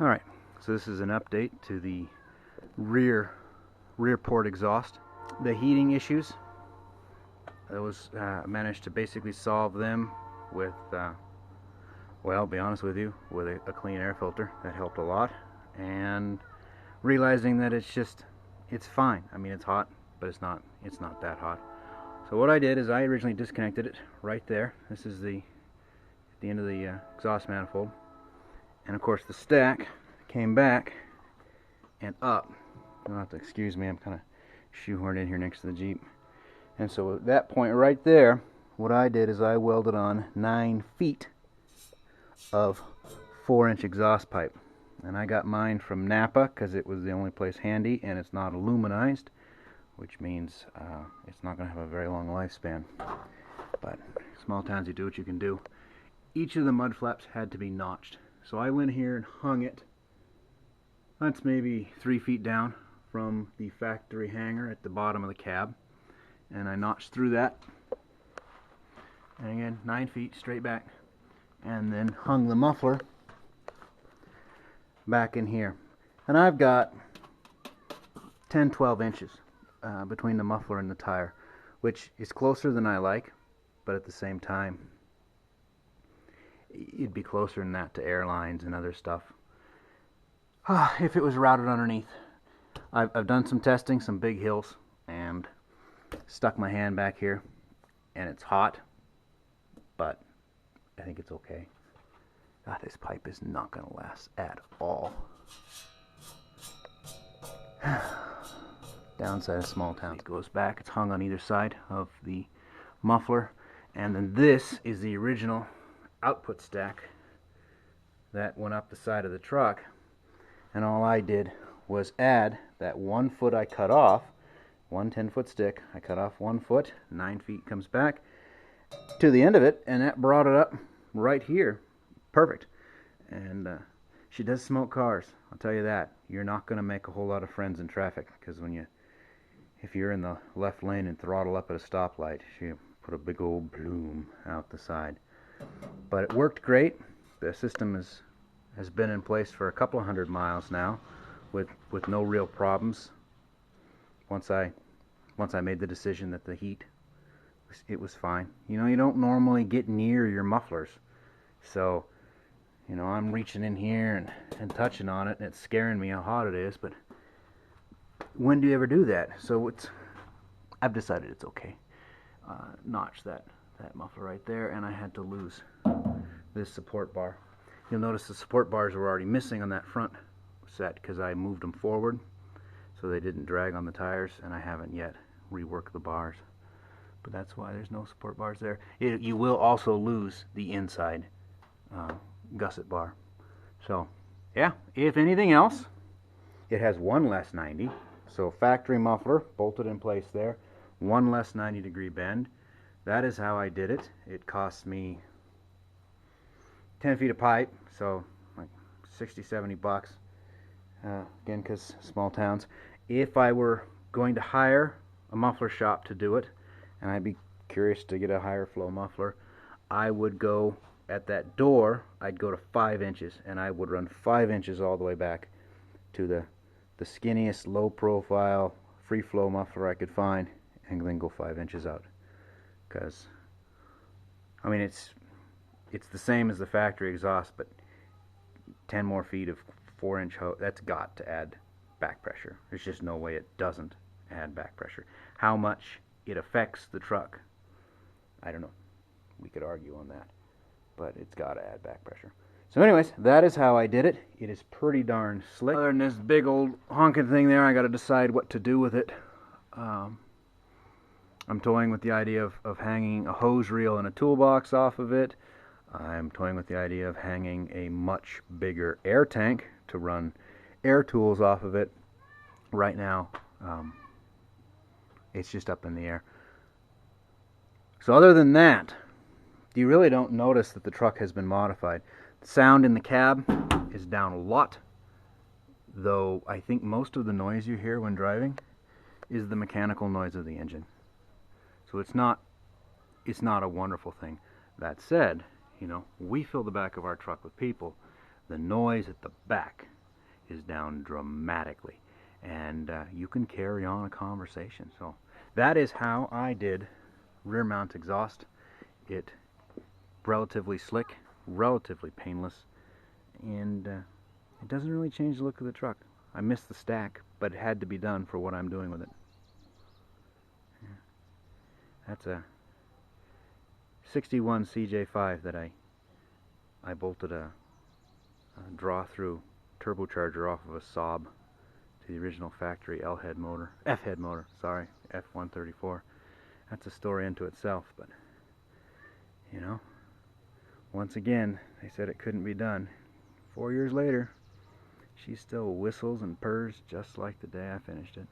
Alright, so this is an update to the rear port exhaust. The heating issues, those managed to basically solve them with, well, I'll be honest with you, with a clean air filter. That helped a lot. And realizing that it's fine. I mean, it's hot, but it's not that hot. So what I did is I originally disconnected it right there. This is the end of the exhaust manifold. And of course the stack came back and up. You'll have to excuse me, I'm kind of shoehorned in here next to the Jeep. And so at that point right there, what I did is I welded on 9 feet of 4-inch exhaust pipe. And I got mine from Napa because it was the only place handy, and it's not aluminized, which means it's not going to have a very long lifespan. But small towns, you do what you can do. Each of the mud flaps had to be notched. So I went here and hung it. That's maybe 3 feet down from the factory hanger at the bottom of the cab. And I notched through that. And again, 9 feet straight back. And then hung the muffler back in here. And I've got 10-12 inches between the muffler and the tire, which is closer than I like, but at the same time, it'd be closer than that to airlines and other stuff if it was routed underneath. I've done some testing, some big hills, and stuck my hand back here, and it's hot, but I think it's okay. God, this pipe is not going to last at all. Downside of small towns. It goes back, it's hung on either side of the muffler, and then this is the original output stack that went up the side of the truck, and all I did was add that 1 foot I cut off, one 10-foot stick, I cut off 1 foot, 9 feet comes back to the end of it, and that brought it up right here. Perfect. And she does smoke cars, I'll tell you that. You're not going to make a whole lot of friends in traffic, because if you're in the left lane and throttle up at a stoplight, she put a big old plume out the side. But it worked great. The system has been in place for a couple of 100 miles now with no real problems. Once I made the decision that the heat, it was fine. You know, you don't normally get near your mufflers. So, you know, I'm reaching in here and touching on it, and it's scaring me how hot it is, but when do you ever do that? So I've decided it's okay. Notch that muffler right there, and I had to lose this support bar. You'll notice the support bars were already missing on that front set because I moved them forward so they didn't drag on the tires, and I haven't yet reworked the bars. But that's why there's no support bars there. You will also lose the inside gusset bar. So, yeah, if anything else, it has one less 90. So factory muffler bolted in place there, one less 90-degree bend. That is how I did it. It cost me 10 feet of pipe, so like 60-70 bucks. Again, because small towns. If I were going to hire a muffler shop to do it, and I'd be curious to get a higher flow muffler, I would go at that door, I'd go to 5 inches, and I would run 5 inches all the way back to the skinniest, low profile, free flow muffler I could find, and then go 5 inches out. Because, I mean, it's the same as the factory exhaust, but 10 more feet of 4-inch hose, that's got to add back pressure. There's just no way it doesn't add back pressure. How much it affects the truck, I don't know. We could argue on that, but it's got to add back pressure. So anyways, that is how I did it. It is pretty darn slick. Other than this big old honking thing there, I got to decide what to do with it. I'm toying with the idea of hanging a hose reel and a toolbox off of it. I'm toying with the idea of hanging a much bigger air tank to run air tools off of it. Right now, it's just up in the air. So other than that, you really don't notice that the truck has been modified. The sound in the cab is down a lot, though I think most of the noise you hear when driving is the mechanical noise of the engine. So it's not a wonderful thing. That said, you know, we fill the back of our truck with people. the noise at the back is down dramatically, and you can carry on a conversation. So that is how I did rear mount exhaust. It relatively slick, relatively painless, and it doesn't really change the look of the truck. I missed the stack, but it had to be done for what I'm doing with it. Yeah. That's a 61 CJ5 that I bolted a draw-through turbocharger off of a Saab to the original factory F-head motor, sorry, F134. That's a story unto itself, but you know, once again, they said it couldn't be done. 4 years later, she still whistles and purrs just like the day I finished it.